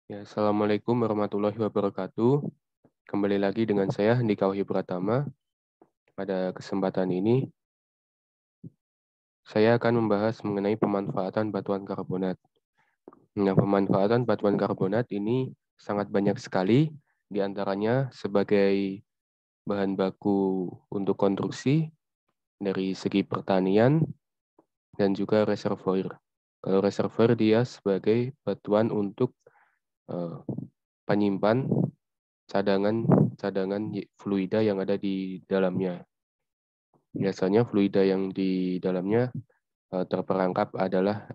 Ya, Assalamualaikum warahmatullahi wabarakatuh. Kembali lagi dengan saya, Andika Wahyu Pratama. Pada kesempatan ini, saya akan membahas mengenai pemanfaatan batuan karbonat. Nah, pemanfaatan batuan karbonat ini sangat banyak sekali, di antaranya sebagai bahan baku untuk konstruksi, dari segi pertanian, dan juga reservoir. Kalau reservoir dia sebagai batuan untuk eh, penyimpan cadangan fluida yang ada di dalamnya. Biasanya fluida yang di dalamnya terperangkap adalah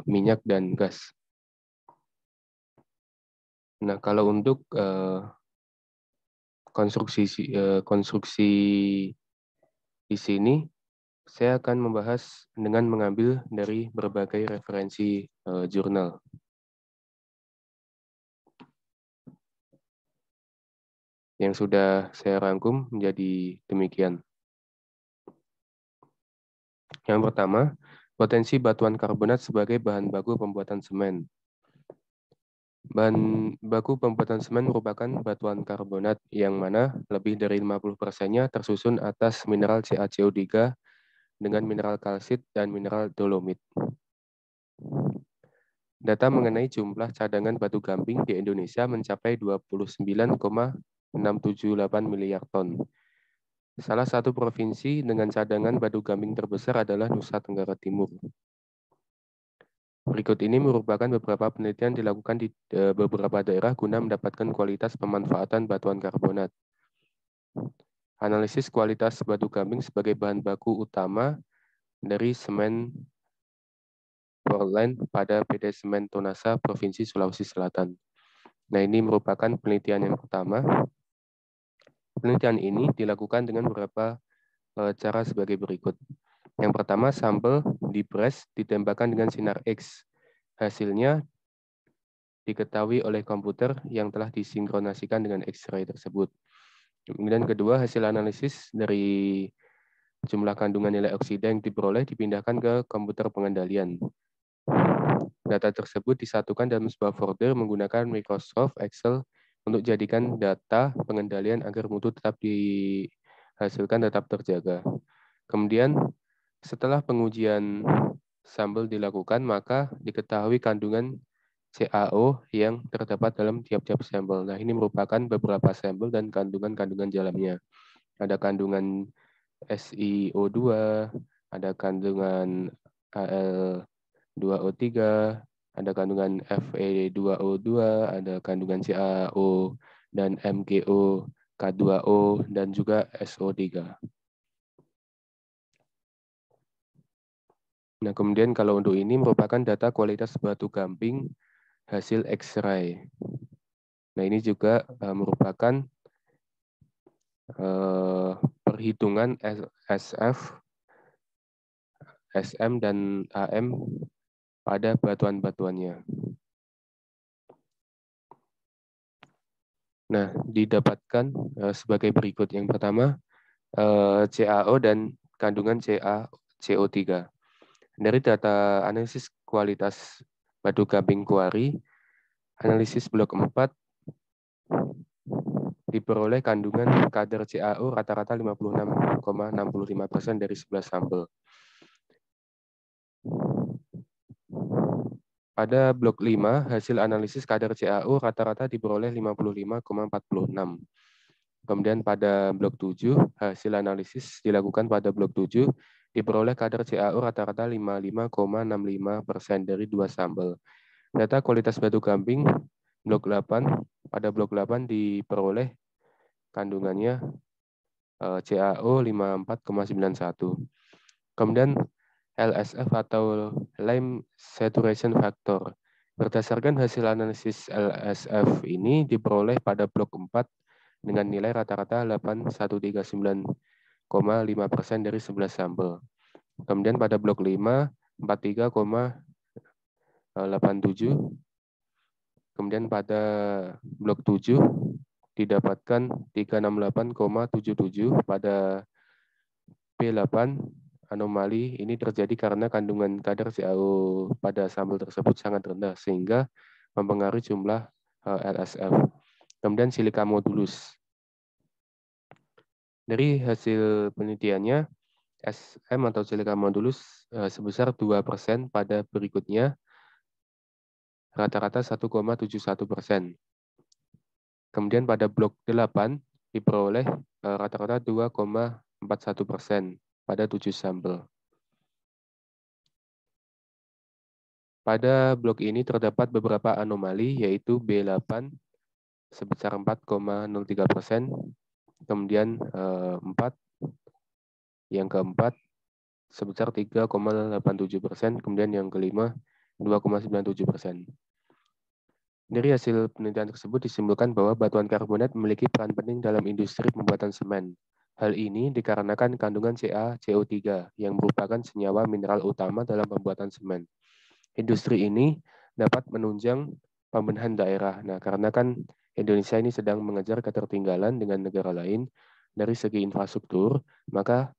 minyak dan gas. Nah, kalau untuk konstruksi di sini, saya akan membahas dengan mengambil dari berbagai referensi jurnal. Yang sudah saya rangkum menjadi demikian. Yang pertama, potensi batuan karbonat sebagai bahan baku pembuatan semen. Bahan baku pembuatan semen merupakan batuan karbonat yang mana lebih dari 50%-nya tersusun atas mineral CaCO3 dengan mineral kalsit dan mineral dolomit. Data mengenai jumlah cadangan batu gamping di Indonesia mencapai 29,678 miliar ton. Salah satu provinsi dengan cadangan batu gamping terbesar adalah Nusa Tenggara Timur. Berikut ini merupakan beberapa penelitian dilakukan di beberapa daerah guna mendapatkan kualitas pemanfaatan batuan karbonat. Analisis kualitas batu gamping sebagai bahan baku utama dari semen Portland pada PT Semen Tonasa, Provinsi Sulawesi Selatan. Nah, ini merupakan penelitian yang pertama. Penelitian ini dilakukan dengan beberapa cara sebagai berikut. Yang pertama, sampel dipres ditembakkan dengan sinar X. Hasilnya diketahui oleh komputer yang telah disinkronasikan dengan X-ray tersebut. Kemudian kedua, hasil analisis dari jumlah kandungan nilai oksida yang diperoleh dipindahkan ke komputer pengendalian. Data tersebut disatukan dalam sebuah folder menggunakan Microsoft Excel untuk jadikan data pengendalian agar mutu tetap dihasilkan tetap terjaga. Kemudian setelah pengujian sampel dilakukan, maka diketahui kandungan CaO yang terdapat dalam tiap-tiap sampel. Nah, ini merupakan beberapa sampel dan kandungan-kandungan dalamnya. Ada kandungan SiO2, ada kandungan Al2O3, ada kandungan Fe2O2, ada kandungan CaO dan MgO, K2O, dan juga SO3. Nah, kemudian kalau untuk ini merupakan data kualitas batu gamping hasil X-ray. Nah, ini juga merupakan perhitungan SF, SM, dan AM pada batuan-batuannya. Nah, didapatkan sebagai berikut. Yang pertama, CaO dan kandungan CO3. Dari data analisis kualitas batu gamping kuari, analisis blok 4 diperoleh kandungan kadar CaO rata-rata 56,65% dari 11 sampel. Pada blok 5, hasil analisis kadar CaO rata-rata diperoleh 55,46. Kemudian pada blok 7, hasil analisis dilakukan pada blok 7, diperoleh kadar CaO rata-rata 55,65% dari 2 sampel. Data kualitas batu gamping blok 8, pada blok 8 diperoleh kandungannya CaO 54,91. Kemudian LSF atau Lime Saturation Factor. Berdasarkan hasil analisis LSF ini diperoleh pada blok 4 dengan nilai rata-rata 8139,5% dari 11 sampel. Kemudian pada blok 5, 43,87. Kemudian pada blok 7 didapatkan 368,77 pada P8. Anomali ini terjadi karena kandungan kadar CaO pada sampel tersebut sangat rendah sehingga mempengaruhi jumlah LSF. Kemudian silika modulus. Dari hasil penelitiannya, SM atau silika modulus sebesar 2% pada berikutnya, rata-rata 1,71%. Kemudian pada blok 8 diperoleh rata-rata 2,41% pada 7 sampel. Pada blok ini terdapat beberapa anomali, yaitu B8 sebesar 4,03%, kemudian 4, yang keempat sebesar 3,87%, kemudian yang kelima 2,97%. Dari hasil penelitian tersebut disimpulkan bahwa batuan karbonat memiliki peran penting dalam industri pembuatan semen. Hal ini dikarenakan kandungan CaCO3 yang merupakan senyawa mineral utama dalam pembuatan semen. Industri ini dapat menunjang pembenahan daerah. Nah, karena kan Indonesia ini sedang mengejar ketertinggalan dengan negara lain dari segi infrastruktur, maka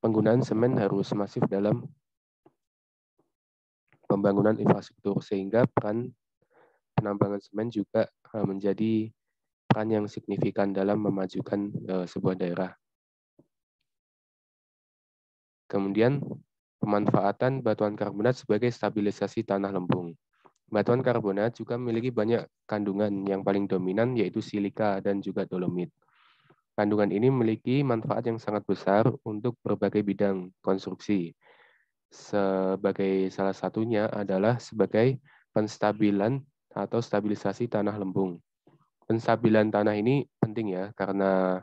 penggunaan semen harus masif dalam pembangunan infrastruktur, sehingga peran penambangan semen juga menjadi peran yang signifikan dalam memajukan sebuah daerah. Kemudian, pemanfaatan batuan karbonat sebagai stabilisasi tanah lempung. Batuan karbonat juga memiliki banyak kandungan, yang paling dominan yaitu silika dan juga dolomit. Kandungan ini memiliki manfaat yang sangat besar untuk berbagai bidang konstruksi. Sebagai salah satunya adalah sebagai penstabilan atau stabilisasi tanah lempung. Penstabilan tanah ini penting ya, karena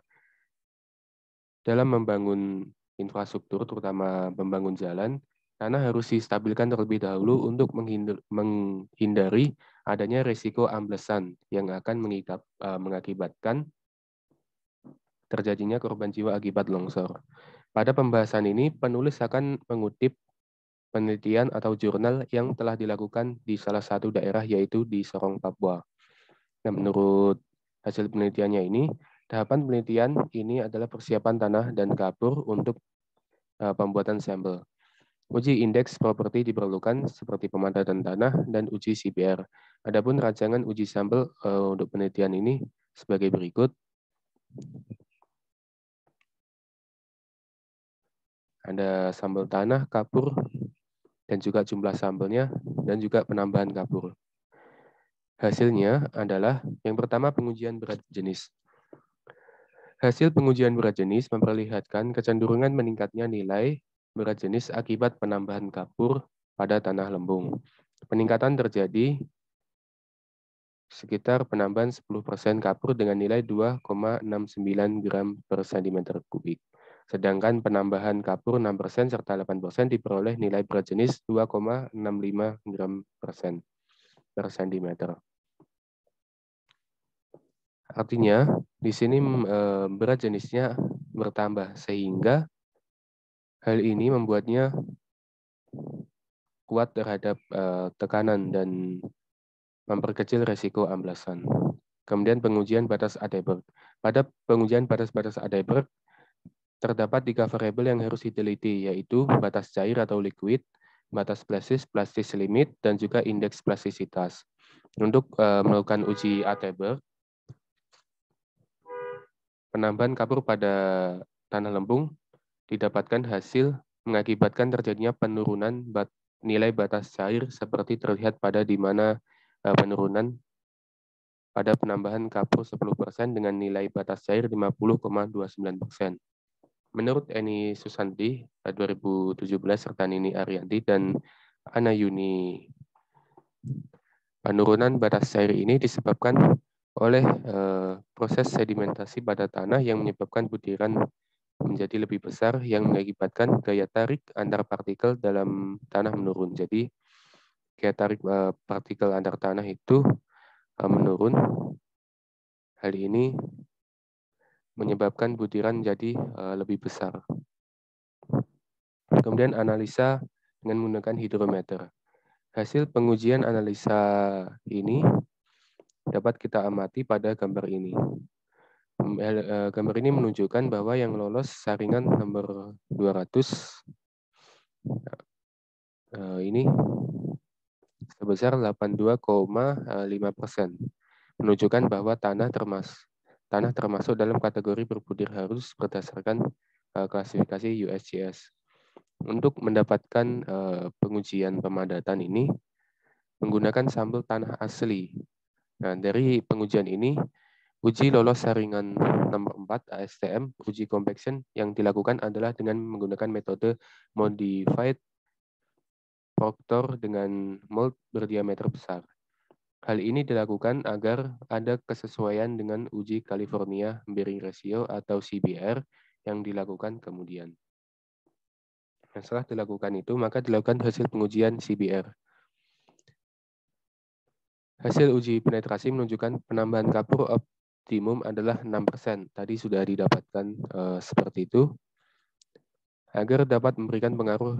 dalam membangun infrastruktur, terutama membangun jalan, tanah harus distabilkan terlebih dahulu untuk menghindari adanya risiko amblesan yang akan mengakibatkan terjadinya korban jiwa akibat longsor. Pada pembahasan ini, penulis akan mengutip penelitian atau jurnal yang telah dilakukan di salah satu daerah, yaitu di Sorong, Papua. Nah, menurut hasil penelitiannya ini, tahapan penelitian ini adalah persiapan tanah dan kapur untuk pembuatan sampel. Uji indeks properti diperlukan seperti pemanfaatan tanah dan uji CPR. Adapun rancangan uji sampel untuk penelitian ini sebagai berikut. Ada sampel tanah, kapur, dan juga jumlah sampelnya, dan juga penambahan kapur. Hasilnya adalah yang pertama pengujian berat jenis. Hasil pengujian berat jenis memperlihatkan kecenderungan meningkatnya nilai berat jenis akibat penambahan kapur pada tanah lempung. Peningkatan terjadi sekitar penambahan 10% kapur dengan nilai 2,69 gram per cm kubik. Sedangkan penambahan kapur 6% serta 8% diperoleh nilai berat jenis 2,65 gram per cm. Artinya, di sini berat jenisnya bertambah, sehingga hal ini membuatnya kuat terhadap tekanan dan memperkecil risiko amblasan. Kemudian pengujian batas Adeberg. Pada pengujian batas-batas Adeberg, terdapat 3 variabel yang harus diteliti, yaitu batas cair atau liquid, batas plastis limit, dan juga indeks plastisitas. Untuk melakukan uji Adeberg, penambahan kapur pada tanah lempung didapatkan hasil mengakibatkan terjadinya penurunan nilai batas cair seperti terlihat pada di mana penurunan pada penambahan kapur 10% dengan nilai batas cair 50,29%. Menurut Eni Susanti 2017 serta Nini Arianti dan Ana Yuni, penurunan batas cair ini disebabkan oleh proses sedimentasi pada tanah yang menyebabkan butiran menjadi lebih besar yang mengakibatkan gaya tarik antar partikel dalam tanah menurun. Jadi gaya tarik partikel antar tanah itu menurun. Hal ini menyebabkan butiran jadi lebih besar. Kemudian analisa dengan menggunakan hidrometer. Hasil pengujian analisa ini dapat kita amati pada gambar ini. Gambar ini menunjukkan bahwa yang lolos saringan nomor 200 ini sebesar 82,5%, menunjukkan bahwa tanah termasuk dalam kategori berbudir halus berdasarkan klasifikasi USGS. Untuk mendapatkan pengujian pemadatan ini menggunakan sampel tanah asli. Nah, dari pengujian ini, uji lolos saringan nomor 4 ASTM, uji compaction yang dilakukan adalah dengan menggunakan metode modified proctor dengan mold berdiameter besar. Hal ini dilakukan agar ada kesesuaian dengan uji California Bearing Ratio atau CBR yang dilakukan kemudian. Nah, setelah dilakukan itu, maka dilakukan hasil pengujian CBR. Hasil uji penetrasi menunjukkan penambahan kapur optimum adalah 6%. Tadi sudah didapatkan seperti itu. Agar dapat memberikan pengaruh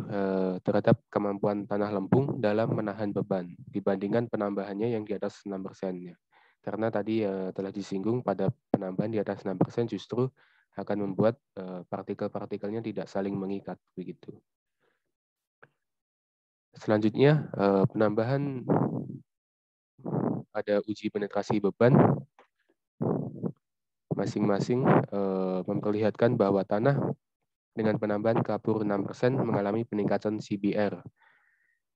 terhadap kemampuan tanah lempung dalam menahan beban dibandingkan penambahannya yang di atas 6%. Karena tadi telah disinggung pada penambahan di atas 6% justru akan membuat partikel-partikelnya tidak saling mengikat begitu. Selanjutnya penambahan pada uji penetrasi beban masing-masing memperlihatkan bahwa tanah dengan penambahan kapur 6% mengalami peningkatan CBR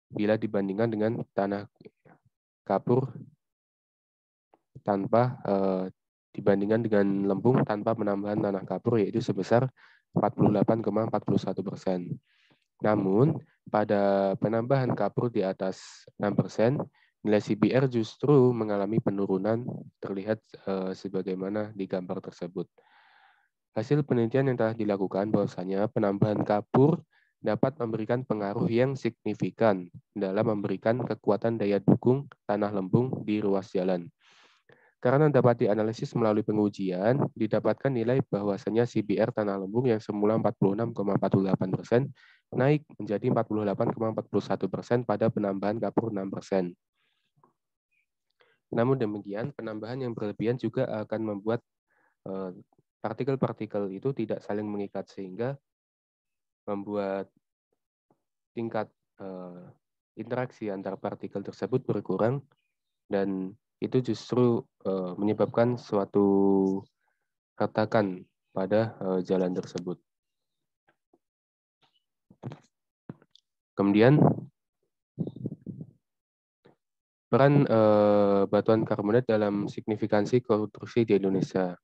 bila dibandingkan dengan tanah kapur tanpa dibandingkan dengan lempung tanpa penambahan tanah kapur yaitu sebesar 48,41%. Namun pada penambahan kapur di atas 6%, nilai CBR justru mengalami penurunan terlihat sebagaimana di gambar tersebut. Hasil penelitian yang telah dilakukan bahwasanya penambahan kapur dapat memberikan pengaruh yang signifikan dalam memberikan kekuatan daya dukung tanah lempung di ruas jalan. Karena dapat dianalisis melalui pengujian, didapatkan nilai bahwasanya CBR tanah lempung yang semula 46,48% naik menjadi 48,41% pada penambahan kapur 6%. Namun demikian, penambahan yang berlebihan juga akan membuat partikel-partikel itu tidak saling mengikat sehingga membuat tingkat interaksi antar partikel tersebut berkurang dan itu justru menyebabkan suatu retakan pada jalan tersebut. Kemudian peran batuan karbonat dalam signifikansi konstruksi di Indonesia.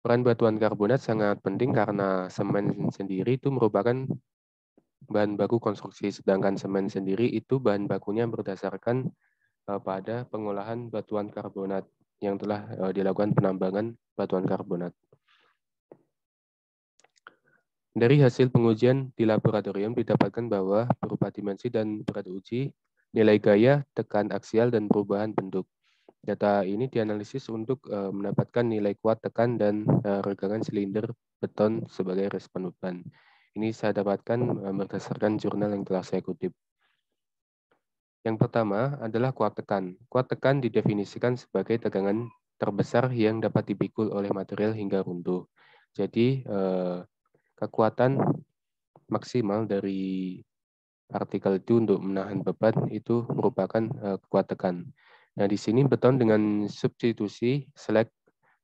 Peran batuan karbonat sangat penting karena semen sendiri itu merupakan bahan baku konstruksi, sedangkan semen sendiri itu bahan bakunya berdasarkan pada pengolahan batuan karbonat yang telah dilakukan penambangan batuan karbonat. Dari hasil pengujian di laboratorium didapatkan bahwa berupa dimensi dan berat uji, nilai gaya, tekan aksial, dan perubahan bentuk. Data ini dianalisis untuk mendapatkan nilai kuat tekan dan regangan silinder beton sebagai respon beban. Ini saya dapatkan berdasarkan jurnal yang telah saya kutip. Yang pertama adalah kuat tekan. Kuat tekan didefinisikan sebagai tegangan terbesar yang dapat dipikul oleh material hingga runtuh. Jadi kekuatan maksimal dari partikel itu untuk menahan beban itu merupakan kuat tekan. Nah, di sini beton dengan substitusi slag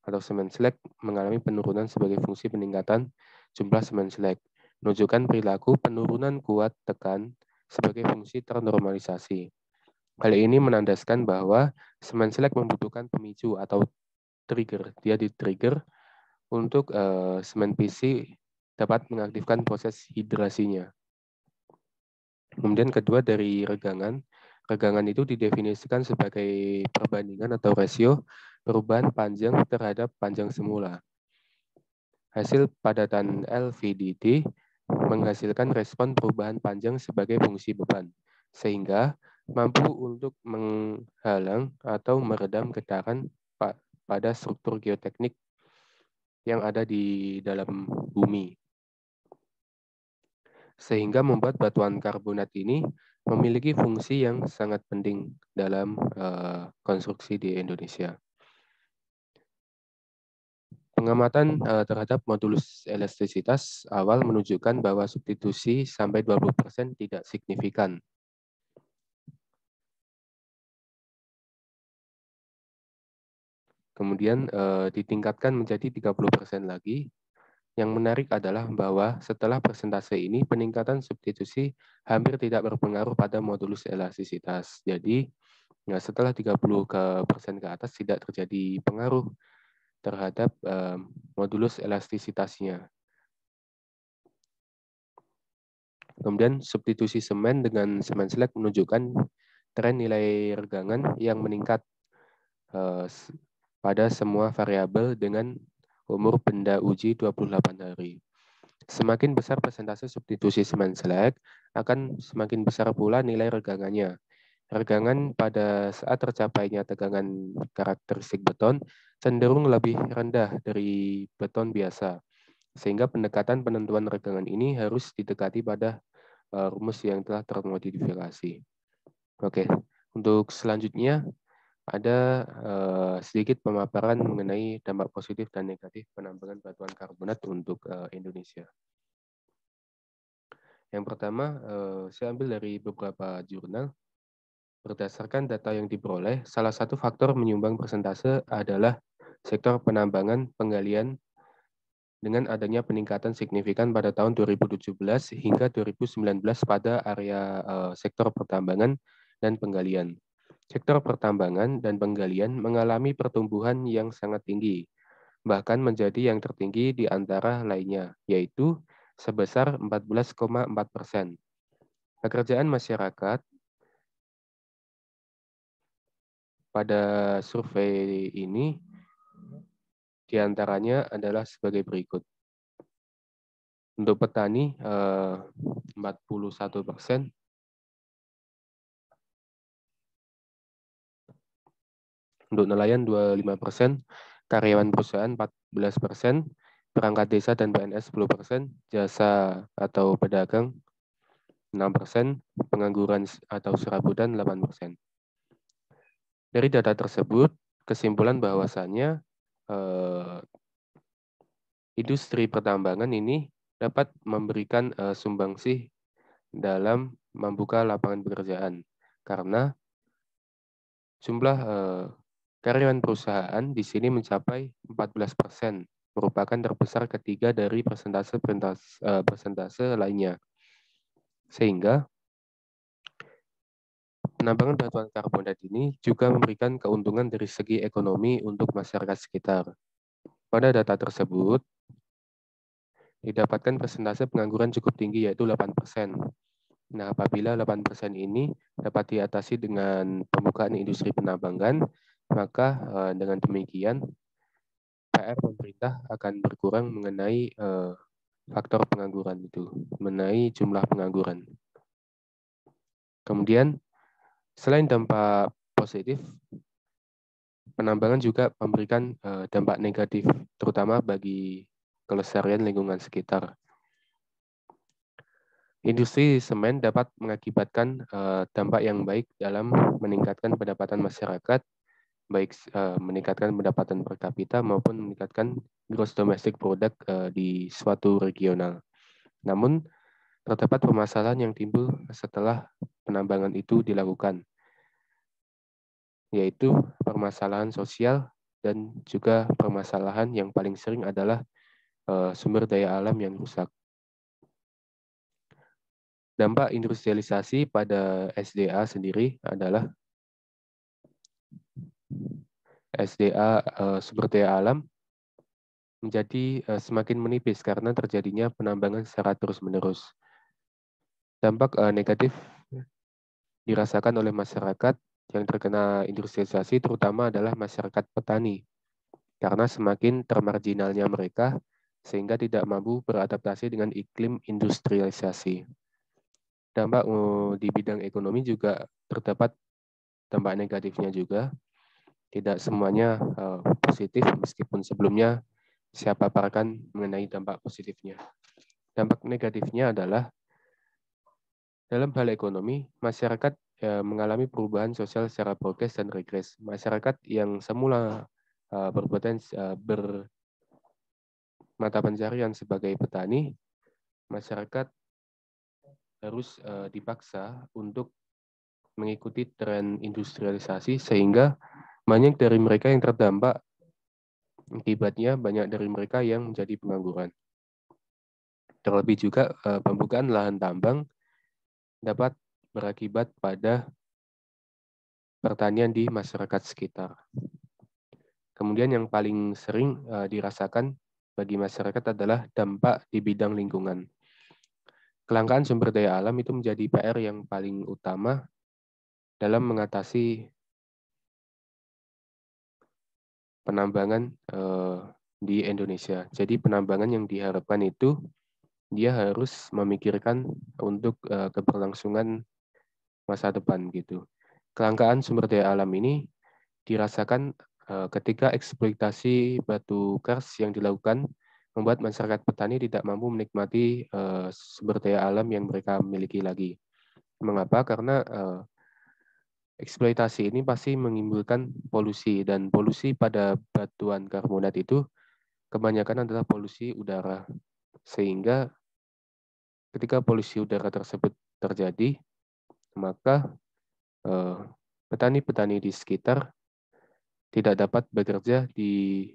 atau semen slag mengalami penurunan sebagai fungsi peningkatan jumlah semen slag, menunjukkan perilaku penurunan kuat tekan sebagai fungsi ternormalisasi. Hal ini menandaskan bahwa semen slag membutuhkan pemicu atau trigger. Dia di-trigger untuk semen PC dapat mengaktifkan proses hidrasinya. Kemudian kedua dari regangan. Regangan itu didefinisikan sebagai perbandingan atau rasio perubahan panjang terhadap panjang semula. Hasil padatan LVDT menghasilkan respon perubahan panjang sebagai fungsi beban, sehingga mampu untuk menghalang atau meredam getaran pada struktur geoteknik yang ada di dalam bumi. Sehingga membuat batuan karbonat ini memiliki fungsi yang sangat penting dalam konstruksi di Indonesia. Pengamatan terhadap modulus elastisitas awal menunjukkan bahwa substitusi sampai 20% tidak signifikan. Kemudian ditingkatkan menjadi 30% lagi. Yang menarik adalah bahwa setelah persentase ini, peningkatan substitusi hampir tidak berpengaruh pada modulus elastisitas. Jadi, setelah 30% ke atas tidak terjadi pengaruh terhadap modulus elastisitasnya. Kemudian substitusi semen dengan semen slag menunjukkan tren nilai regangan yang meningkat pada semua variabel dengan umur benda uji 28 hari. Semakin besar persentase substitusi semen slag, akan semakin besar pula nilai regangannya. Regangan pada saat tercapainya tegangan karakteristik beton cenderung lebih rendah dari beton biasa, sehingga pendekatan penentuan regangan ini harus didekati pada rumus yang telah termodifikasi. Oke, untuk selanjutnya ada sedikit pemaparan mengenai dampak positif dan negatif penambangan batuan karbonat untuk Indonesia. Yang pertama, saya ambil dari beberapa jurnal. Berdasarkan data yang diperoleh, salah satu faktor menyumbang persentase adalah sektor penambangan penggalian dengan adanya peningkatan signifikan pada tahun 2017 hingga 2019 pada area sektor pertambangan dan penggalian. Sektor pertambangan dan penggalian mengalami pertumbuhan yang sangat tinggi, bahkan menjadi yang tertinggi di antara lainnya, yaitu sebesar 14,4%. Pekerjaan masyarakat pada survei ini diantaranya adalah sebagai berikut. Untuk petani 41%, untuk nelayan 25%, karyawan perusahaan 14%, perangkat desa dan PNS 10%, jasa atau pedagang 6%, pengangguran atau serabutan 8%. Dari data tersebut, kesimpulan bahwasannya industri pertambangan ini dapat memberikan sumbangsih dalam membuka lapangan pekerjaan karena jumlah karyawan perusahaan di sini mencapai 14%, merupakan terbesar ketiga dari persentase lainnya. Sehingga penambangan batuan karbonat ini juga memberikan keuntungan dari segi ekonomi untuk masyarakat sekitar. Pada data tersebut, didapatkan persentase pengangguran cukup tinggi, yaitu 8%. Nah, apabila 8% ini dapat diatasi dengan pembukaan industri penambangan, maka dengan demikian PR pemerintah akan berkurang mengenai faktor pengangguran itu, mengenai jumlah pengangguran. Kemudian, selain dampak positif, penambangan juga memberikan dampak negatif, terutama bagi kelestarian lingkungan sekitar. Industri semen dapat mengakibatkan dampak yang baik dalam meningkatkan pendapatan masyarakat, baik meningkatkan pendapatan per kapita maupun meningkatkan gross domestic product di suatu regional. Namun, terdapat permasalahan yang timbul setelah penambangan itu dilakukan, yaitu permasalahan sosial dan juga permasalahan yang paling sering adalah sumber daya alam yang rusak. Dampak industrialisasi pada SDA sendiri adalah SDA sumber daya alam menjadi semakin menipis karena terjadinya penambangan secara terus-menerus. Dampak negatif dirasakan oleh masyarakat yang terkena industrialisasi, terutama adalah masyarakat petani, karena semakin termarginalnya mereka sehingga tidak mampu beradaptasi dengan iklim industrialisasi. Dampak di bidang ekonomi juga terdapat dampak negatifnya juga. Tidak semuanya positif, meskipun sebelumnya saya paparkan mengenai dampak positifnya. Dampak negatifnya adalah dalam hal ekonomi, masyarakat mengalami perubahan sosial secara progres dan regres. Masyarakat yang semula berpotensi mata pencarian sebagai petani, masyarakat harus dipaksa untuk mengikuti tren industrialisasi sehingga banyak dari mereka yang terdampak. Akibatnya banyak dari mereka yang menjadi pengangguran. Terlebih juga pembukaan lahan tambang dapat berakibat pada pertanian di masyarakat sekitar. Kemudian yang paling sering dirasakan bagi masyarakat adalah dampak di bidang lingkungan. Kelangkaan sumber daya alam itu menjadi PR yang paling utama dalam mengatasi penambangan di Indonesia. Jadi penambangan yang diharapkan itu dia harus memikirkan untuk keberlangsungan masa depan gitu. Kelangkaan sumber daya alam ini dirasakan ketika eksploitasi batu kars yang dilakukan membuat masyarakat petani tidak mampu menikmati sumber daya alam yang mereka miliki lagi. Mengapa? Karena eksploitasi ini pasti menimbulkan polusi, dan polusi pada batuan karbonat itu kebanyakan adalah polusi udara. Sehingga ketika polusi udara tersebut terjadi, maka petani-petani di sekitar tidak dapat bekerja di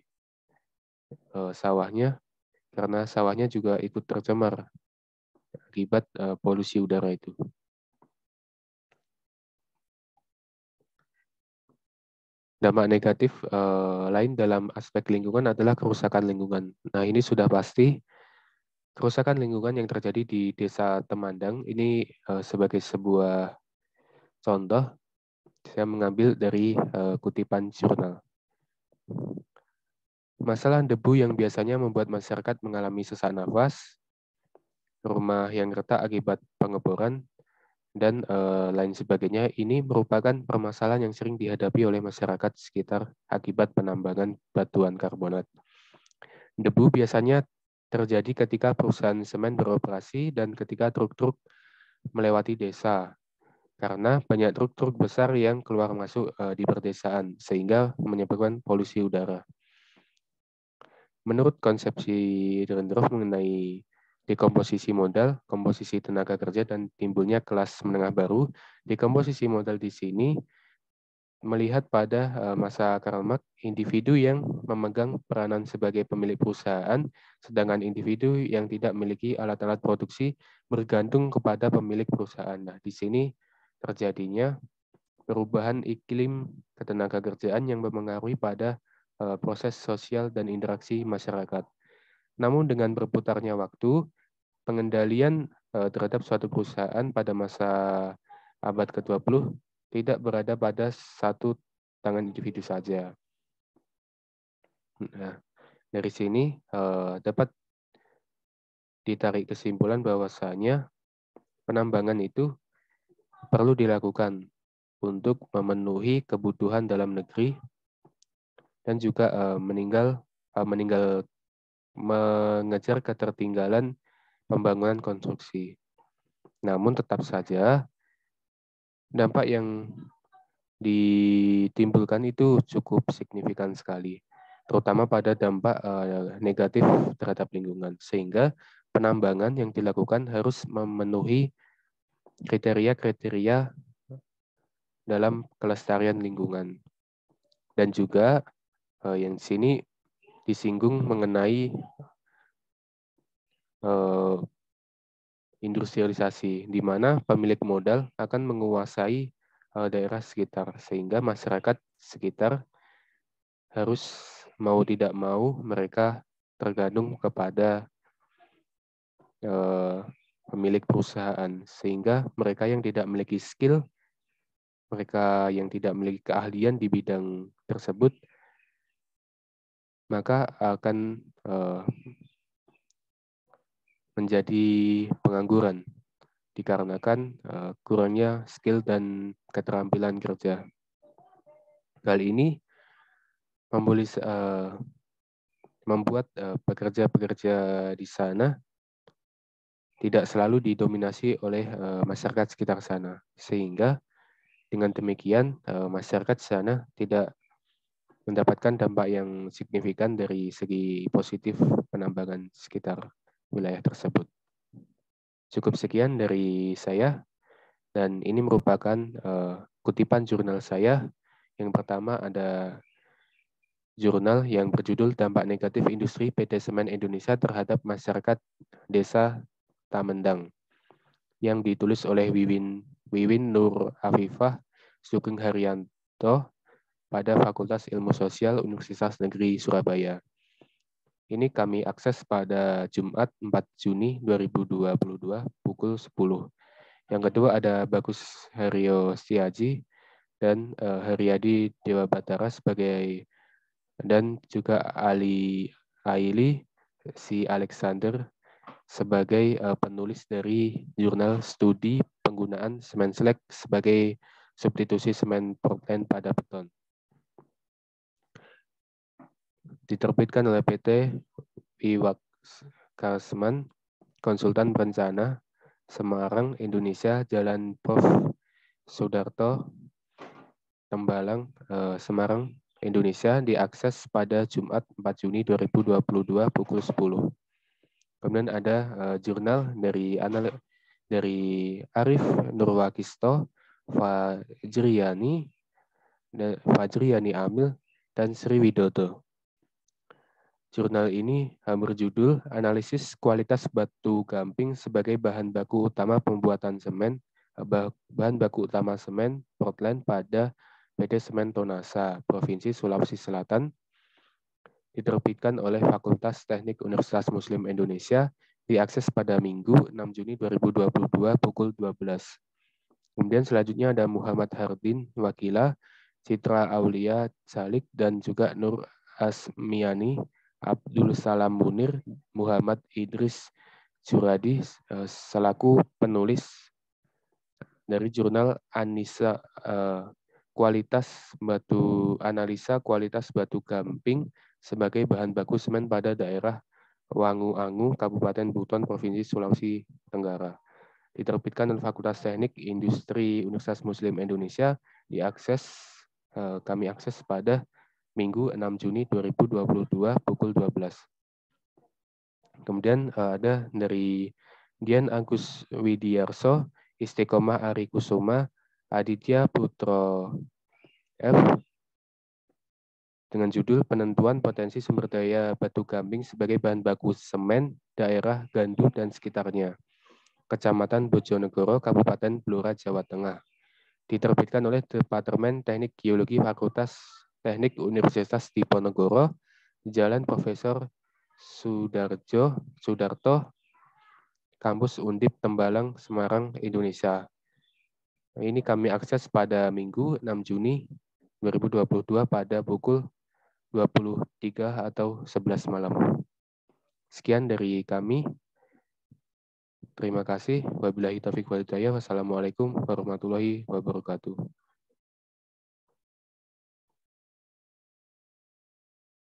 sawahnya karena sawahnya juga ikut tercemar akibat polusi udara itu. Dampak negatif lain dalam aspek lingkungan adalah kerusakan lingkungan. Nah, ini sudah pasti kerusakan lingkungan yang terjadi di Desa Temandang ini sebagai sebuah contoh, saya mengambil dari kutipan jurnal. Masalah debu yang biasanya membuat masyarakat mengalami sesak nafas, rumah yang retak akibat pengeboran, dan lain sebagainya, ini merupakan permasalahan yang sering dihadapi oleh masyarakat sekitar akibat penambangan batuan karbonat. Debu biasanya terjadi ketika perusahaan semen beroperasi dan ketika truk-truk melewati desa, karena banyak truk-truk besar yang keluar masuk di perdesaan, sehingga menyebabkan polusi udara. Menurut konsepsi Dahrendorf mengenai dekomposisi modal, komposisi tenaga kerja, dan timbulnya kelas menengah baru, dekomposisi modal di sini melihat pada masa Karl Marx, individu yang memegang peranan sebagai pemilik perusahaan, sedangkan individu yang tidak memiliki alat-alat produksi bergantung kepada pemilik perusahaan. Nah, di sini terjadinya perubahan iklim ketenaga kerjaan yang mempengaruhi pada proses sosial dan interaksi masyarakat. Namun dengan berputarnya waktu, pengendalian terhadap suatu perusahaan pada masa abad ke-20 tidak berada pada satu tangan individu saja. Nah, dari sini dapat ditarik kesimpulan bahwasanya penambangan itu perlu dilakukan untuk memenuhi kebutuhan dalam negeri dan juga mengejar ketertinggalan pembangunan konstruksi. Namun tetap saja dampak yang ditimbulkan itu cukup signifikan sekali, terutama pada dampak negatif terhadap lingkungan, sehingga penambangan yang dilakukan harus memenuhi kriteria-kriteria dalam kelestarian lingkungan. Dan juga yang di sini disinggung mengenai industrialisasi, di mana pemilik modal akan menguasai daerah sekitar, sehingga masyarakat sekitar harus mau tidak mau mereka tergantung kepada pemilik perusahaan, sehingga mereka yang tidak memiliki skill, mereka yang tidak memiliki keahlian di bidang tersebut, maka akan menjadi pengangguran dikarenakan kurangnya skill dan keterampilan kerja. Hal ini membuat pekerja-pekerja di sana tidak selalu didominasi oleh masyarakat sekitar sana, sehingga dengan demikian masyarakat sana tidak mendapatkan dampak yang signifikan dari segi positif penambangan sekitar wilayah tersebut. Cukup sekian dari saya, dan ini merupakan kutipan jurnal saya. Yang pertama ada jurnal yang berjudul Dampak Negatif Industri PT Semen Indonesia Terhadap Masyarakat Desa Tamendang, yang ditulis oleh Wiwin Nur Afifah Sugeng Haryanto pada Fakultas Ilmu Sosial Universitas Negeri Surabaya. Ini kami akses pada Jumat 4 Juni 2022 pukul 10. Yang kedua ada Bagus Haryo Setiaji dan Haryadi Dewa Batara sebagai, dan juga Aili si Alexander sebagai penulis dari jurnal studi penggunaan semen slag sebagai substitusi semen Portland pada beton. Diterbitkan oleh PT Iwak Semen, Konsultan Berencana, Semarang, Indonesia, Jalan Prof. Sudarto, Tembalang, Semarang, Indonesia, diakses pada Jumat 4 Juni 2022 pukul 10. Kemudian ada jurnal dari Arif Nurwakisto, Fajriani Amil, dan Sri Widodo. Jurnal ini berjudul Analisis Kualitas Batu Gamping sebagai bahan baku utama pembuatan semen, bahan baku utama semen Portland pada PT Semen Tonasa, Provinsi Sulawesi Selatan, diterbitkan oleh Fakultas Teknik Universitas Muslim Indonesia, diakses pada Minggu 6 Juni 2022 pukul 12. Kemudian selanjutnya ada Muhammad Hardin Wakila, Citra Aulia Salik, dan juga Nur Asmiani, Abdul Salam Munir, Muhammad Idris Juradi selaku penulis dari jurnal Analisa Kualitas Batu Gamping sebagai bahan baku semen pada daerah Wangu-Angu, Kabupaten Buton, Provinsi Sulawesi Tenggara. Diterbitkan oleh Fakultas Teknik Industri Universitas Muslim Indonesia, kami akses pada Minggu 6 Juni 2022 pukul 12. Kemudian ada dari Dian Agus Widiarso, Istiqomah Ari Kusuma, Aditya Putro F dengan judul Penentuan Potensi Sumber Daya Batu Gamping sebagai bahan baku semen daerah Gandu dan sekitarnya, Kecamatan Bojonegoro, Kabupaten Blora, Jawa Tengah. Diterbitkan oleh Departemen Teknik Geologi Fakultas Teknik Universitas Diponegoro, Jalan Profesor Sudarto, Kampus Undip Tembalang, Semarang, Indonesia. Ini kami akses pada Minggu 6 Juni 2022 pada pukul 23 atau 11 malam. Sekian dari kami. Terima kasih. Wabillahi taufiq wal hidayah. Wassalamualaikum warahmatullahi wabarakatuh.